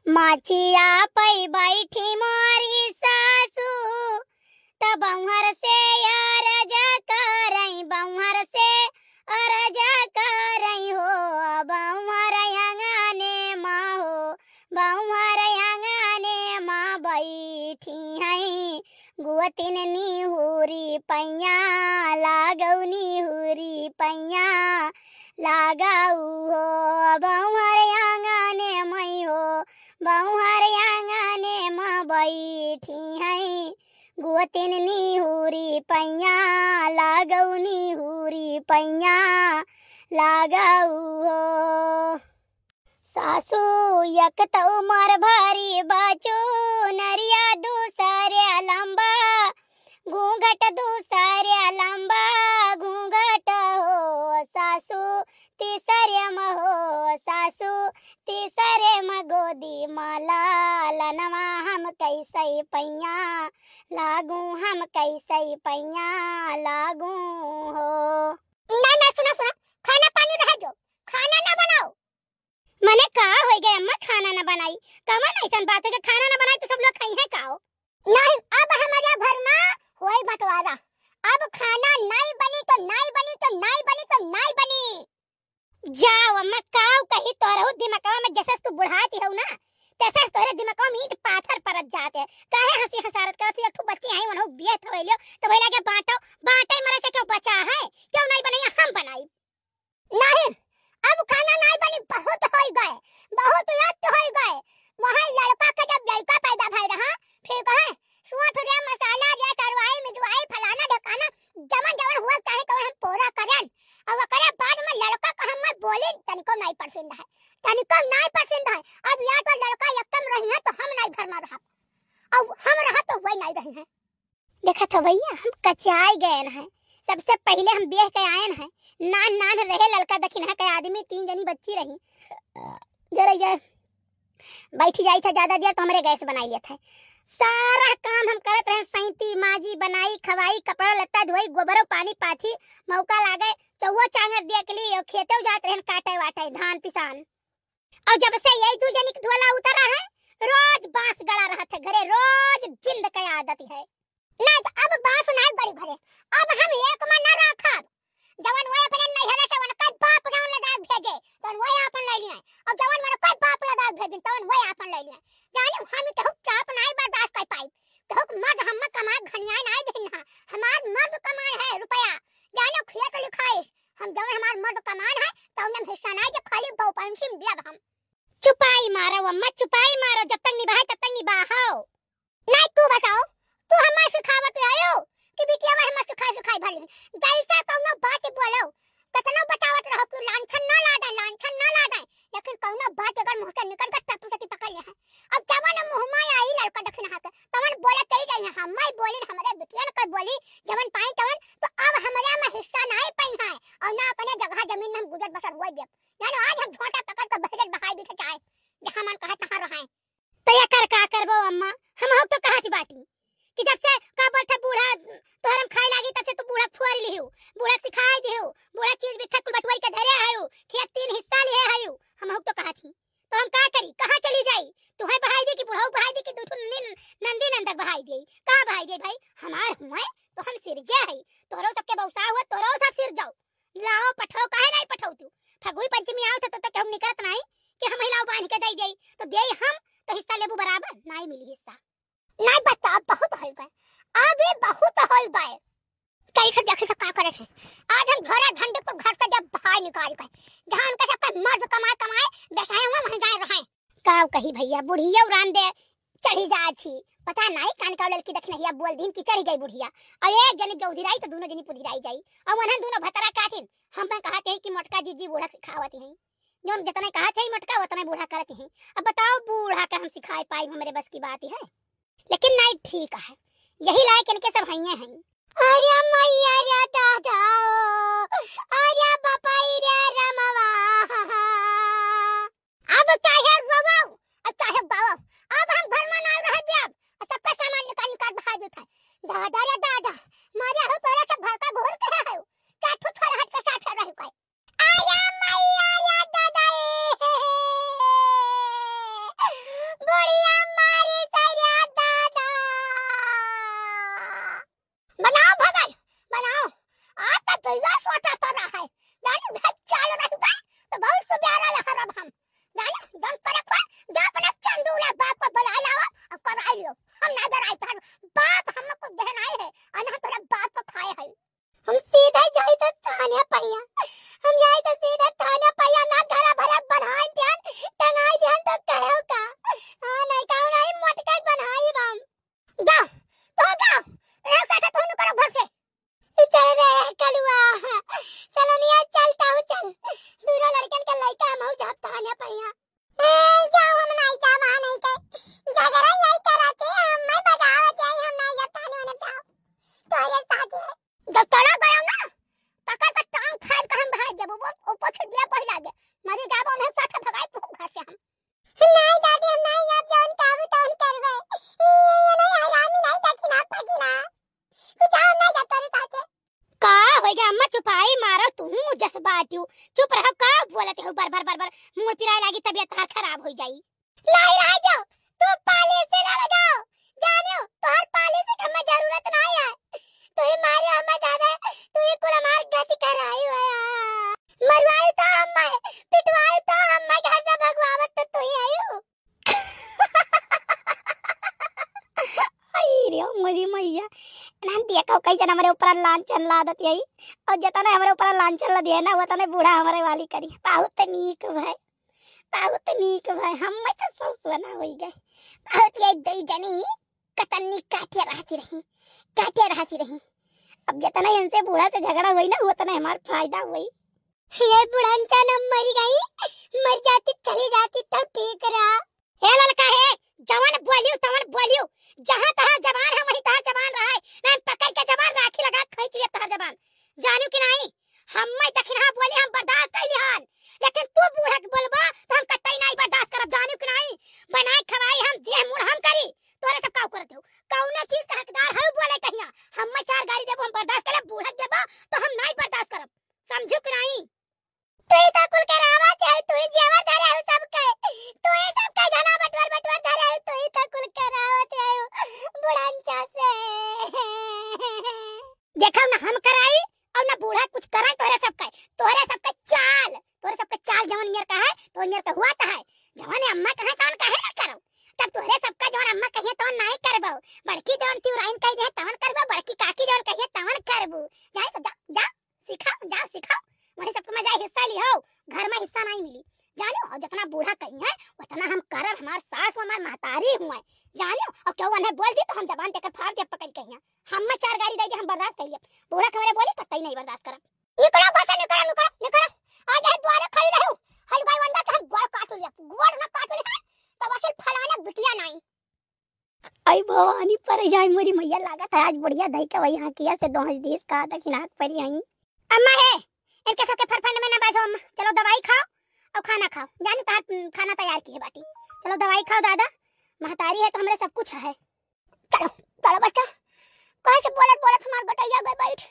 माचिया पई बैठी मोरी सासू तब बउहर से अरज करई बउहर से अरज करई हो बउहर अंगने माँ हो बउहर अंगने माँ बैठी हई गुअतिन निहुरी पैया लागौ निहुरी पैया लगाऊ हो बउहर आंगने मई हो बउहर आंगने माँ बैठी हई गुअतिन निहुरी पैया लागौ निहुरी पैया लगाऊ हो। सासू एक तो उमर भरी बाचू नरिया दूसरे लंबा घूंघट दूसरे लंबा घूंघट हो सासू तीसरे म हो सासू तीसरे म गोदी माला लनवा हम कैसे पैया लागू हम कैसे पैया लागू हो। ना सुना सुना खाना पानी रह जो खाना ना बनाओ। मने का हो गए अम्मा खाना ना बनाई कमन ऐसा बात है कि खाना ना बनाई तो सब लोग खाई है काओ नहीं। अब हमारे घर में होई बंटवारा अब खाना नहीं बनी तो नहीं बनी तो नहीं बनी तो नहीं बनी। जाओ अम्मा काओ कही तोरहु दिमागवा में जैसे तू बुढ़ाती हो ना तैसे तोरे दिमागवा में ईंट पाथर परत जाते काहे हंसी हंसारत करत एक ठो बच्ची आई वनो बिया थवेलियो तो भइला के बांटो बांटे मरे से क्यों बचा है क्यों नहीं बनाई हम बनाई नहीं। अब खाना नहीं बनी बहुत हो गए बहुत याद हो गए वहां लड़का का जब लड़का पैदा भई रहा फिर कहे सुअत रे मसाला रे सरवाई मिजवाई फलाना ढकाना जमन जमन हुआ काहे कहे हम पूरा करन अब करे बाद में लड़का का हम बोले तनिको नहीं पसंद है तनिको नहीं पसंद है। अब या तो लड़का एकदम रही है तो हम नहीं घर में रहा अब हम रहा तो वही नहीं रही है। देखा था भैया हम कचाई गए हैं सबसे पहले हम ब्याह के आए हैं नान नान रहे लड़का दखिन है के आदमी 3 जनी बच्ची रही जरा जा बैठी जाई था ज्यादा दिया तो हमरे गैस बनाई लिया था सारा काम हम करत रहे सैती माजी बनाई खवाई कपड़ा लत्ता धोई गोबरो पानी पाथी मौका लागे चौवा चांगर दिया के लिए खेते जात रहे काटे वाटे धान पिसान और जब से यही 2 जनी के झोला उतरा है रोज बांस गड़ा रहा था घरे रोज जिंद की आदत है नहीं तो अब बांस नहीं बड़ी भरे अब हम एक में न रखब जवन वो अपने नैहरा से वनका बाप गांव लगा भेजे तो वो अपन ले लिए और जवन वनका बाप लगा भेजे तो वो अपन ले लिए जाने हम तो चाप नहीं बर्दाश्त कर पाई तो मर्द हम कमाए घनिया नहीं देना हमार मर्द कमाए है रुपया जाने खेत लिखाई हम जवन हमार मर्द कमान है तो उन्हें हिस्सा नहीं जो खाली बहु पेंशन दिया हम चुपाई मारो अम्मा चुपाई मारो जब तक निभाए तब तक निभाओ नहीं तू बताओ तू हमारे सिखावत आयो कि बिटिया हम सिखाई भरी जैसा कौनो बात बोलो कतनो बचावत रहो कि लांछन ना लादा लेकिन कौनो बात अगर मुंह से निकल कर टप से पकड़ ले है अब जवन मुंह में आई लड़का दखना है तवन बोला चली गई हम मैं बोली हमारे बिटिया ने कोई बोली जवन पाई तवन तो अब हमारा में हिस्सा नहीं पाई है और ना अपने जगह जमीन हम गुजर बसर हुए दे यानी आज हम झोटा पकड़ कर बहरत बहाई भी चाहे जहां मन कहा तहां रहे तो ये कर का करबो अम्मा हम हो तो कहा थी बाटी कि जब से का बोलता बूढ़ा तोहर हम खाए लागी तब से तू बूढ़ा फुआरी लिहु बूढ़ा सिखाई देहु बूढ़ा चीज बिठा कुल बटवाई के धरे आयो खेत 3 हिस्सा लिए आयो हम हो तो कहा थी तो हम का करी कहां चली जाई तू है बहाई दे कि बूढ़ा बहाई दे कि दूठू नंदी नंदक बहाई दे का बहाई दे भाई हमार हुए तो हम सिर जे है तोरो सबके बौसा हुआ तोरो सब सिर जाओ लाओ पठाओ काहे नहीं पठाओ तू फगुई पंचमी आओ तो तक हम निकलत नहीं कि हम हिलाओ बांध के दई तो दे हम तो हिस्सा लेबू बराबर नहीं मिली हिस्सा नहीं बता बहुत हल गए अभी बहुत हल गए कई खड़ देखे का करे थे आज हम घोड़ा झंडे को घर से जब बाहर निकाल गए धान का सबका मर्द कमाए दशाएं हुआ वहीं जाए रहे काव कही भैया बुढ़िया उड़ान दे चढ़ी जा थी पता नहीं कान का लड़की दखनहिया बोल दिन की चढ़ी गई बुढ़िया और एक जनी जौधिराई तो दोनों जनी पुधिराई जाई और वहां दोनों भतरा काटिन हम कहते हैं कि मोटका जीजी बूढ़ा सिखावत हैं जो हम जितना कहते हैं मोटका उतना बूढ़ा करते हैं अब बताओ बूढ़ा का हम सिखाए पाई हमारे बस की बात है लेकिन नहीं ठीक है यही लायक इनके सब हइये हैं अरे मैया रे दादा अरे बापाई रे रमवा अब चाहे रोवो अब चाहे बावो अब हम घर में ना रह जब सबका सामान निकाल भाग उठा दादा रे दादा मारे हो तोरा सब घर का घोर के है क्या ठुठा हट के साथ रह कोई अरे मैया रे दादा तो कहो का हां नहीं कहू नहीं मोटका बनाई बम जाओ तो जाओ एक साथ तो करो घर से चल रे कलुआ सलोनिया चलता हूं चल दूरा लड़कन का लइका हम जाता है पहिया जाओ हम नहीं जा वहां नहीं के जगरा यही कराते हम मैं बजावत है हम नहीं जाता नहीं जाओ तो ये साथ है जब तड़ा गया ना पकड़ के टांग फाड़ के हम भाग जब वो ऊपर से गिरा पहला गया मारे गाबो में साथ भगाई तो घर से हम नहीं दादी हम नहीं अब जान काबू तो हम करवे ये नहीं हरामी नहीं देखी ना पागी ना तू जाओ नहीं जाता रे साथ का हो गया अम्मा चुपाई मारो तू जज्बाती चुप रहो का बोलते हो बार बार मुंह पिराए लागी तबीयत खराब हो जाई नहीं रह जाओ तू पाले से ना लगाओ जानो तोहर पाले से हमें जरूरत नहीं है तो ये मारे हमें दादा तू ये कुल मार गति कर आई है मरवाई तो हमें पिटवाई तो हमें घर से भगवावत तो तू ही आयो आई रे मरी मैया नान दिया का कैसे हमारे ऊपर लांछन लादत यही और जतना हमारे ऊपर लांछन ला दिया ना वो तने बूढ़ा हमारे वाली करी बहुत नीक भाई हम मैं तो सब सुना होई गए बहुत ये दई जनी कतनी काटे रहती रही अब जतना इनसे बूढ़ा से झगड़ा हुई ना वो तना हमार फायदा हुई ये बुढ़ांचा न मर गई मर जाती चली जाती तब ठीक रहा हे लड़का है जवान बोलियो जहां तहां जवान है वहीं तहां जवान रहा है ना पकड़ के जवान राखी लगा खींच लिया तहां जवान जानू कि नहीं हम मैं दखिन हां बोली हम बर्दाश्त कइली हन लेकिन तू बूढ़ा के बोलबा तो हम कतई नहीं बर्दाश्त करब जानू कि नहीं बनाई खवाई हम देह मुड़ हम करी तोरे सब का कर देऊ कौना चीज का हकदार है बोले कहिया हम मैं 4 गाड़ी देबो हम बर्दाश्त करब बूढ़ा देबा तो हम नहीं बर्दाश्त करब समझू कि नहीं तू ही तो कुल करावा है तू ही जेवर धरे है सब के तू ही सब का धना बटवर धरे है तू ही तो कुल करावत है बुढ़ांचा से देखो ना हम कराई और ना बूढ़ा कुछ कराई तोरे सब का चाल जवन नियर का है तो नियर का हुआ था है जवन अम्मा कहे तवन कहे ना करो तब तोरे सब का जवन अम्मा कहे तवन नहीं करबो बड़की जवन तू राइन कह दे तवन करबो बड़की काकी जवन कहे तवन करबो जाए तो जा सिखाओ मेरे सबको मजा हिस्सा लियो घर में हिस्सा नहीं मिली जानो और जितना बूढ़ा कहीं है उतना हम करब हमार सास हमार महतारी हुए जानो और क्यों उन्हें बोल दी तो हम जबान देकर फाड़ दे पकड़ कहीं हम में 4 गाड़ी दे हम बर्दाश्त कर लिया बूढ़ा खबरे बोली कतई नहीं बर्दाश्त करब निकलो बात निकलो आ जाए द्वारा खड़ी रहू हलवाई वंदा के हम गोड़ काट लिया गोड़ ना काट लिया तब असल फलाना बिटिया नहीं आई भवानी पर जाए मोरी मैया लागत है आज बढ़िया दही का वही हां किया से 2 देश का दखिनाक परी आई अम्मा है इनके सबके फरफंड में ना बाजो अम्मा चलो दवाई खाओ और खाना खाओ जाने तार खाना तैयार की है बाटी चलो दवाई खाओ दादा महतारी है तो हमरे सब कुछ है चलो बच्चा कहां से बोलत हमार बटैया गए बैठ